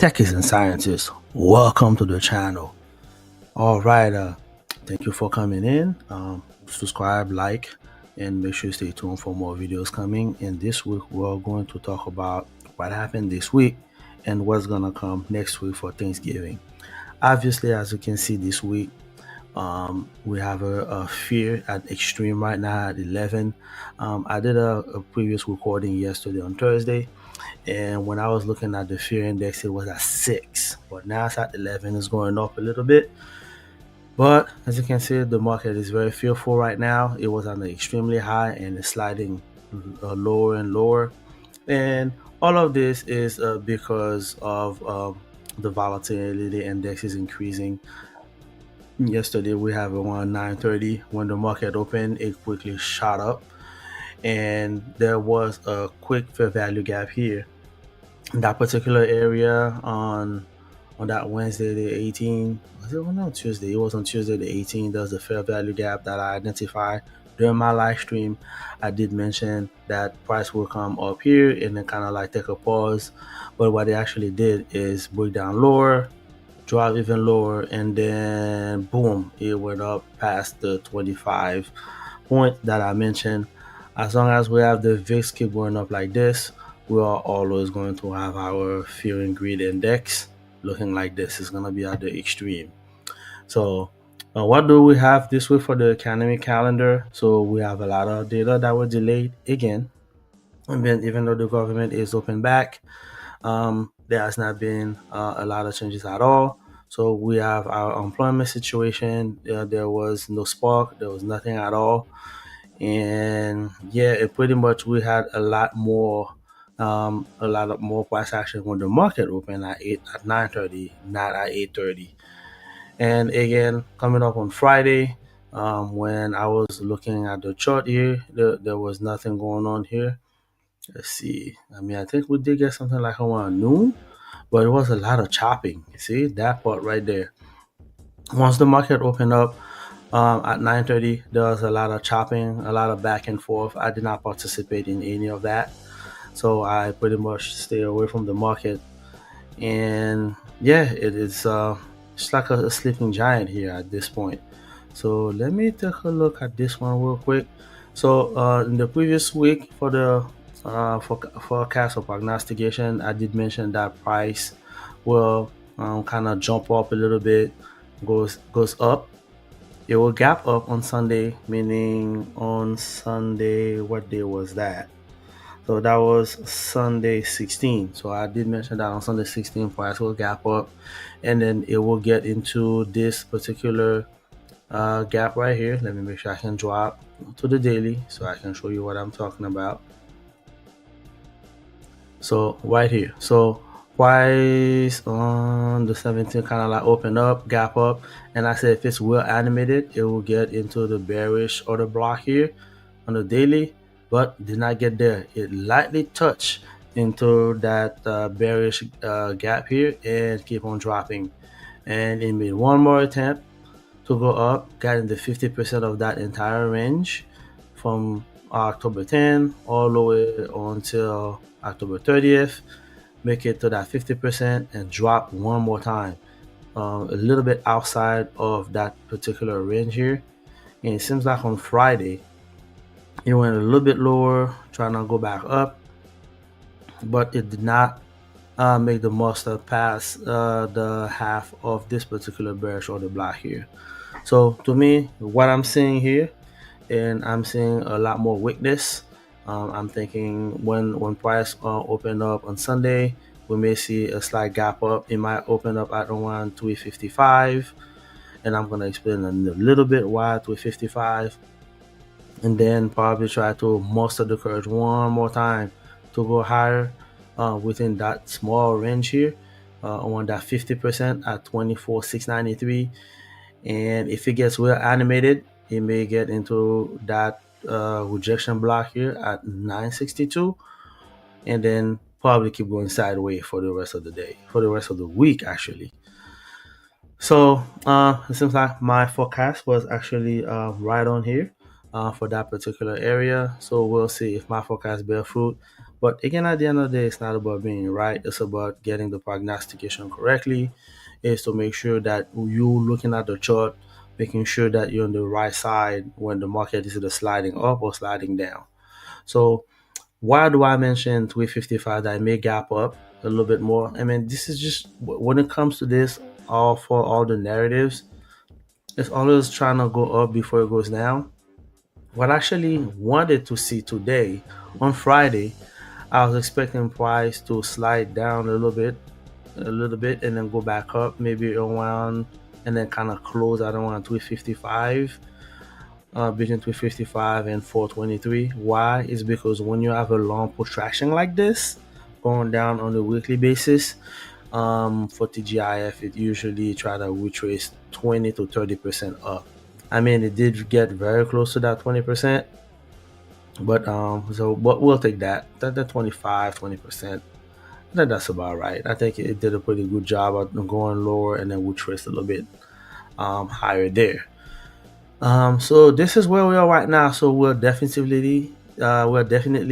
techies and scientists, welcome to the channel. All right, thank you for coming in. Subscribe, like, and make sure you stay tuned for more videos coming. And this week, we're going to talk about what happened this week and what's gonna come next week for Thanksgiving. Obviously, as you can see this week, we have a fear at extreme right now at 11. I did a previous recording yesterday on Thursday, and when I was looking at the fear index, it was at 6, but now it's at 11. It's going up a little bit, but as you can see, the market is very fearful right now. It was on the extremely high and it's sliding lower and lower, and all of this is because of the volatility index is increasing. Yesterday we have around 9:30 when the market opened, it quickly shot up, and there was a quick fair value gap here in that particular area on that Wednesday the 18th. Was it on Tuesday? It was on Tuesday the 18th. There's a fair value gap that I identified during my live stream. I did mention that price will come up here and then kind of like take a pause, but what it actually did is break down lower, drop even lower, and then boom, it went up past the 25 point that I mentioned. As long as we have the VIX keep going up like this, we are always going to have our fear and greed index looking like this. It's going to be at the extreme. So what do we have this week for the academic calendar? So we have a lot of data that were delayed again. And then even though the government is open back, there has not been a lot of changes at all. So we have our employment situation. There was no spark. There was nothing at all. And yeah, it pretty much we had a lot of more price action when the market opened at 9:30, not at 8:30. And again, coming up on Friday, when I was looking at the chart here, there was nothing going on here. Let's see. I mean, I think we did get something like around noon, but it was a lot of chopping. See that part right there. Once the market opened up at 9:30, there was a lot of chopping, a lot of back and forth. I did not participate in any of that, so I pretty much stay away from the market. And yeah, it is it's like a sleeping giant here at this point. So let me take a look at this one real quick. So in the previous week for the forecast or prognostication, I did mention that price will kind of jump up a little bit, goes up. It will gap up on Sunday, meaning on Sunday, what day was that? So that was Sunday 16. So I did mention that on Sunday 16, price will gap up, and then it will get into this particular gap right here. Let me make sure I can drop to the daily so I can show you what I'm talking about. So right here, so price on the 17th kind of like open up, gap up, and I said if it's well animated, it will get into the bearish order block here on the daily, but did not get there. It lightly touched into that bearish gap here and keep on dropping, and it made one more attempt to go up, got into 50% of that entire range from October 10 all the way until October 30th, make it to that 50% and drop one more time, a little bit outside of that particular range here. And it seems like on Friday, it went a little bit lower, trying to go back up, but it did not make the muster past the half of this particular bearish order block here. So to me, what I'm seeing here, and I'm seeing a lot more weakness. I'm thinking when price open up on Sunday, we may see a slight gap up. It might open up at around 355, and I'm gonna explain a little bit why 355, and then probably try to muster the courage one more time to go higher within that small range here, on that 50% at 24,693. And if it gets well animated, it may get into that rejection block here at 962, and then probably keep going sideways for the rest of the day, for the rest of the week actually. So it seems like my forecast was actually right on here for that particular area. So we'll see if my forecast bear fruit. But again, at the end of the day, it's not about being right. It's about getting the prognostication correctly. Is to make sure that you looking at the chart, making sure that you're on the right side when the market is either sliding up or sliding down. So why do I mention 355 that I may gap up a little bit more? I mean, this is just when it comes to this, all for all the narratives, it's always trying to go up before it goes down. What I actually wanted to see today on Friday, I was expecting price to slide down a little bit, and then go back up, maybe around, and then kind of close at around 355, between 355 and 423. Why? Is because when you have a long protraction like this, going down on a weekly basis, for TGIF, it usually try to retrace 20 to 30% up. I mean, it did get very close to that 20%, but we'll take that. That 25, 20%. I think that's about right. I think it did a pretty good job of going lower, and then we traced a little bit higher there. So this is where we are right now. So we're definitely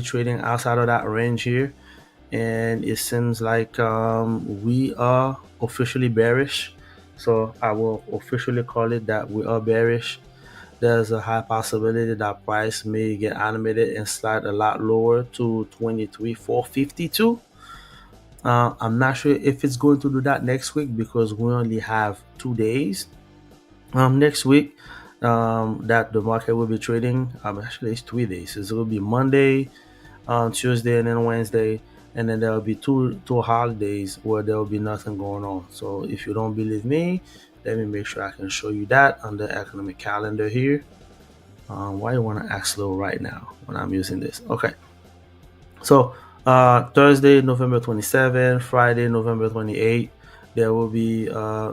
trading outside of that range here, and it seems like we are officially bearish. So I will officially call it that we are bearish. There's a high possibility that price may get animated and slide a lot lower to 23,452. I'm not sure if it's going to do that next week because we only have 2 days next week that the market will be trading. Actually, it's 3 days. It will be Monday, Tuesday, and then Wednesday, and then there will be two holidays where there will be nothing going on. So if you don't believe me, let me make sure I can show you that on the economic calendar here. Why you want to act slow right now when I'm using this? Okay. So Thursday, November 27, Friday, November 28, there will be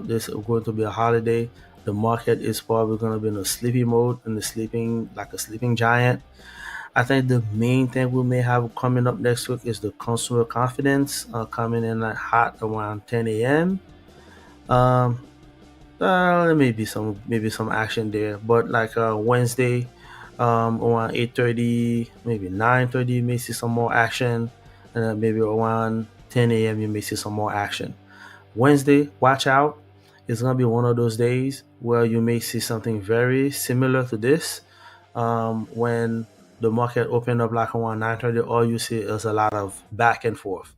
this going to be a holiday. The market is probably going to be in a sleepy mode, in the sleeping like a sleeping giant. I think the main thing we may have coming up next week is the consumer confidence coming in like hot around 10 a.m. Um, there may be some action there, but like Wednesday, around 8:30, maybe 9:30, you may see some more action, and then maybe around 10 a.m. you may see some more action. Wednesday, watch out. It's gonna be one of those days where you may see something very similar to this. When the market opened up like around 9:30, all you see is a lot of back and forth,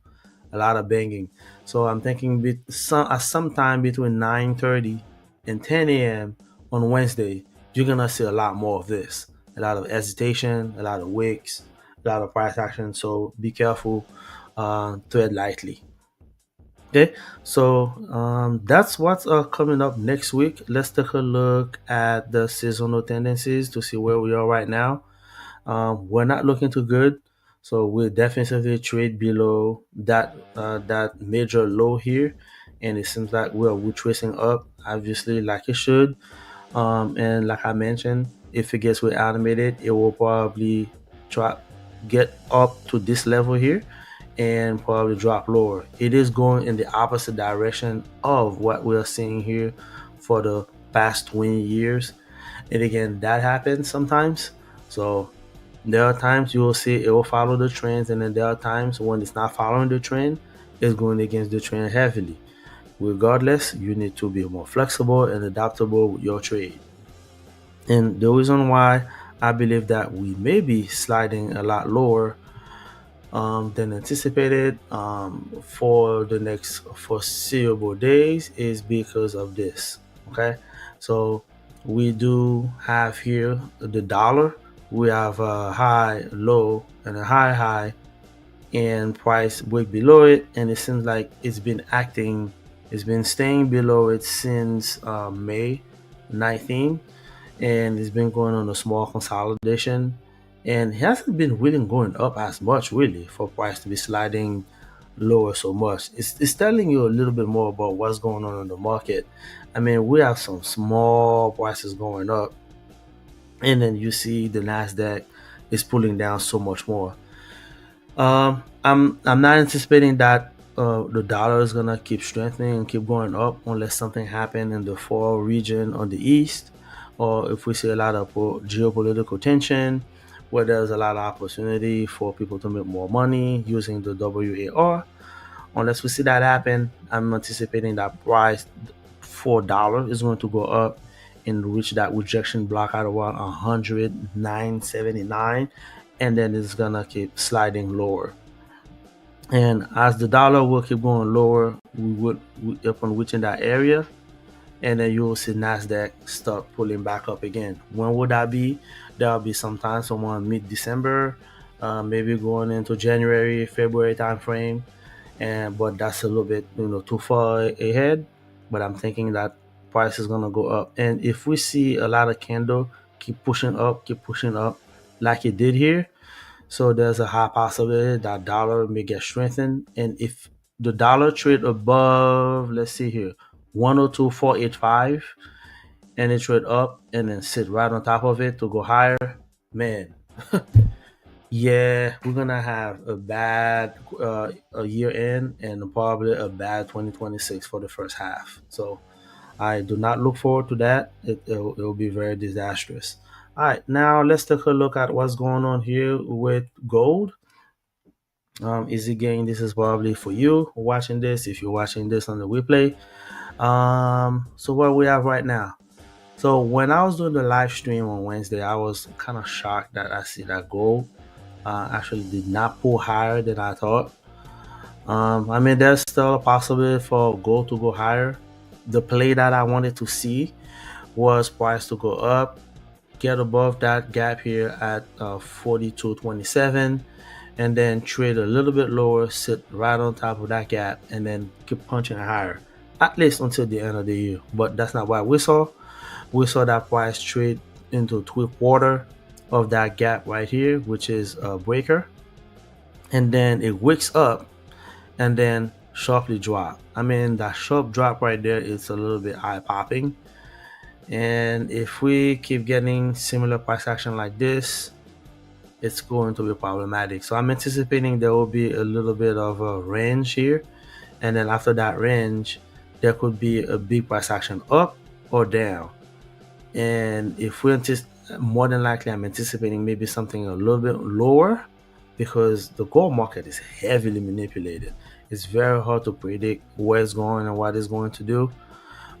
a lot of banging. So I'm thinking sometime between 9:30 and 10 a.m. on Wednesday, you're gonna see a lot more of this. A lot of hesitation, a lot of wicks, a lot of price action. So be careful, tread lightly. Okay, so that's what's coming up next week. Let's take a look at the seasonal tendencies to see where we are right now. We're not looking too good, so we'll definitely trade below that major low here, and it seems like we're retracing up, obviously, like it should. And like I mentioned, if it gets with animated, it will probably drop, get up to this level here, and probably drop lower. It is going in the opposite direction of what we're seeing here for the past 20 years. And again, that happens sometimes. So there are times you will see it will follow the trends, and then there are times when it's not following the trend, it's going against the trend heavily. Regardless, you need to be more flexible and adaptable with your trade. And the reason why I believe that we may be sliding a lot lower than anticipated for the next foreseeable days is because of this. Okay, so we do have here the dollar. We have a high, low, and a high, high, and price break below it, and it seems like it's been staying below it since May 19, and it's been going on a small consolidation, and it hasn't been really going up as much really for price to be sliding lower so much. It's telling you a little bit more about what's going on in the market. I mean, we have some small prices going up, and then you see the Nasdaq is pulling down so much more. I'm not anticipating that the dollar is gonna keep strengthening and keep going up unless something happens in the fall region on the east, or if we see a lot of geopolitical tension, where there's a lot of opportunity for people to make more money using the WAR. Unless we see that happen, I'm anticipating that price $4 is going to go up and reach that rejection block at around 109.79, and then it's gonna keep sliding lower. And as the dollar will keep going lower, upon reaching that area, and then you'll see Nasdaq start pulling back up again. When would that be? That'll be sometime somewhere mid-December, maybe going into January, February timeframe. And but that's a little bit too far ahead. But I'm thinking that price is gonna go up. And if we see a lot of candle keep pushing up, like it did here, so there's a high possibility that dollar may get strengthened. And if the dollar trade above, let's see here, 102.485, and it trade up and then sit right on top of it to go higher, man, yeah, we're gonna have a bad a year end and probably a bad 2026 for the first half. So I do not look forward to that. It'll be very disastrous. All right, now let's take a look at what's going on here with gold. Easy Gain, this is probably for you watching this. If you're watching this on the replay, so what we have right now. So when I was doing the live stream on Wednesday, I was kind of shocked that I see that gold actually did not pull higher than I thought. I mean, there's still a possibility for gold to go higher. The play that I wanted to see was price to go up, get above that gap here at 42.27, and then trade a little bit lower, sit right on top of that gap, and then keep punching higher, at least until the end of the year. But that's not what we saw. We saw that price trade into 3/4 of that gap right here, which is a breaker, and then it wicks up and then sharply drop. I mean, that sharp drop right there is a little bit eye popping. And if we keep getting similar price action like this, it's going to be problematic. So I'm anticipating there will be a little bit of a range here, and then after that range, there could be a big price action up or down. And if we more than likely, I'm anticipating maybe something a little bit lower, because the gold market is heavily manipulated. It's very hard to predict where it's going and what it's going to do.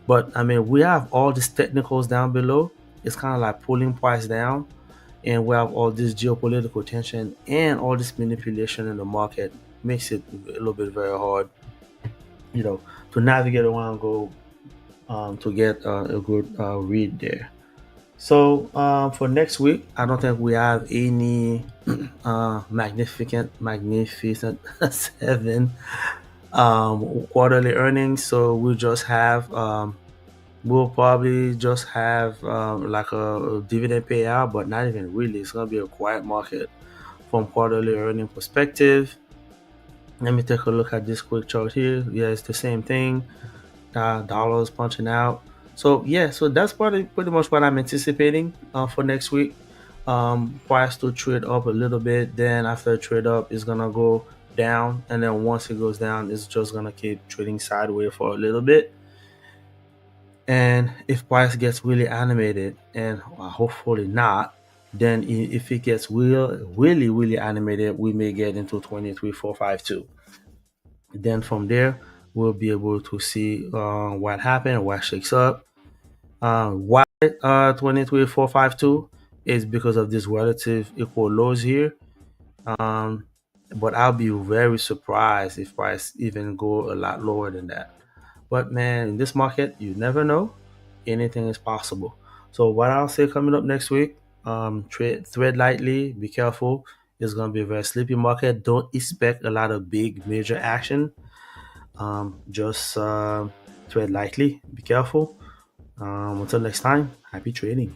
But I mean, we have all these technicals down below. It's kind of like pulling price down, and we have all this geopolitical tension and all this manipulation in the market. Makes it a little bit very hard, to navigate around gold, to get a good read there. So for next week, I don't think we have any magnificent 7 quarterly earnings. So we'll probably just have like a dividend payout, but not even really. It's gonna be a quiet market from quarterly earning perspective. Let me take a look at this quick chart here. Yeah, it's the same thing. Dollars punching out. So yeah, so that's pretty much what I'm anticipating for next week. Price to trade up a little bit. Then after trade up, it's gonna go down, and then once it goes down, it's just gonna keep trading sideways for a little bit. And if price gets really animated, and hopefully not, then if it gets really animated, we may get into 23,452. Then from there, we'll be able to see what happened, what shakes up. Why 23,452 is because of this relative equal lows here. But I'll be very surprised if price even go a lot lower than that. But man, in this market, you never know. Anything is possible. So what I'll say coming up next week, tread lightly, be careful. It's gonna be a very sleepy market. Don't expect a lot of big major action. Just tread lightly, be careful. Until next time, happy trading.